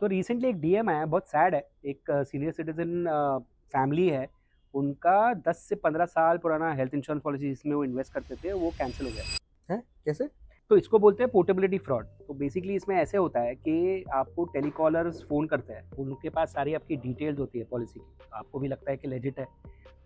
तो रिसेंटली एक डीएम आया, बहुत सैड है। एक सीनियर सिटीजन फैमिली है, उनका 10 से 15 साल पुराना हेल्थ इंश्योरेंस पॉलिसी जिसमें वो इन्वेस्ट करते थे, वो कैंसिल हो गया। है कैसे? तो इसको बोलते हैं पोर्टेबिलिटी फ्रॉड। तो बेसिकली इसमें ऐसे होता है कि आपको टेलीकॉलर्स फ़ोन करते हैं, उनके पास सारी आपकी डिटेल्स होती है पॉलिसी की, आपको भी लगता है कि लेजिट है।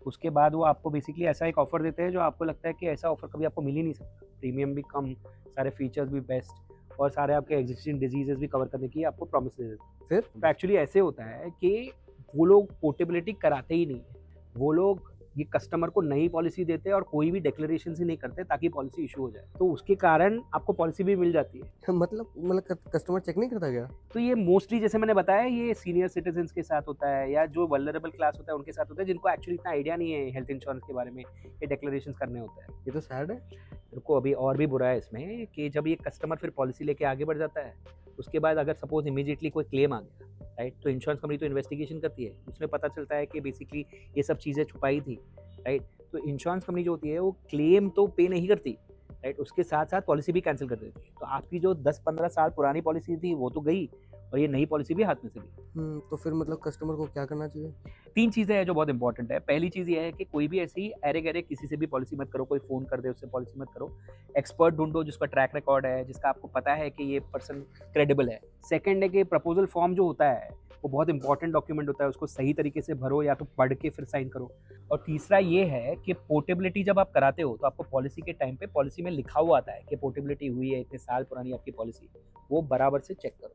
उसके बाद वो आपको बेसिकली ऐसा एक ऑफ़र देते हैं जो आपको लगता है कि ऐसा ऑफ़र कभी आपको मिल ही नहीं सकता। प्रीमियम भी कम, सारे फीचर्स भी बेस्ट और सारे आपके एग्जिस्टिंग डिजीज़ेज़ भी कवर करने की आपको प्रॉमिस दे देते हैं। फिर? तो एक्चुअली ऐसे होता है कि वो लोग पोर्टेबिलिटी कराते ही नहीं है। वो लोग ये कस्टमर को नई पॉलिसी देते हैं और कोई भी डिक्लेरेशन ही नहीं करते ताकि पॉलिसी इशू हो जाए। तो उसके कारण आपको पॉलिसी भी मिल जाती है। मतलब कस्टमर चेक नहीं करता क्या? तो ये मोस्टली जैसे मैंने बताया, ये सीनियर सिटीजन्स के साथ होता है या जो वल्नरेबल क्लास होता है उनके साथ होता है, जिनको एक्चुअली इतना आइडिया नहीं है हेल्थ इंश्योरेंस के बारे में, ये डिक्लेरेशन करने होते हैं। ये तो सैड है। रुको, अभी और भी बुरा है इसमें कि जब ये कस्टमर फिर पॉलिसी लेके आगे बढ़ जाता है, उसके बाद अगर सपोज इमीडिएटली कोई क्लेम आ गया, राइट, तो इंश्योरेंस कंपनी तो इन्वेस्टिगेशन करती है, उसमें पता चलता है कि बेसिकली ये सब चीज़ें छुपाई थी, राइट। तो इंश्योरेंस कंपनी जो होती है वो क्लेम तो पे नहीं करती, राइट, उसके साथ साथ पॉलिसी भी कैंसिल कर देती है। तो आपकी जो 10-15 साल पुरानी पॉलिसी थी वो तो गई और ये नई पॉलिसी भी हाथ में से गई। तो फिर मतलब कस्टमर को क्या करना चाहिए? 3 चीज़ें हैं जो बहुत इंपॉर्टेंट है। पहली चीज़ ये है कि कोई भी ऐसी अरे-गरे किसी से भी पॉलिसी मत करो, कोई फ़ोन कर दे उससे पॉलिसी मत करो। एक्सपर्ट ढूँढो जिसका ट्रैक रिकॉर्ड है, जिसका आपको पता है कि ये पर्सन क्रेडिबल है। सेकंड है कि प्रपोज़ल फॉर्म जो होता है, वो बहुत इंपॉर्टेंट डॉक्यूमेंट होता है, उसको सही तरीके से भरो या तो पढ़ के फिर साइन करो। और तीसरा ये है कि पोर्टेबिलिटी जब आप कराते हो, तो आपको पॉलिसी के टाइम पे पॉलिसी में लिखा हुआ आता है कि पोर्टेबिलिटी हुई है, इतने साल पुरानी आपकी पॉलिसी, वो बराबर से चेक करो।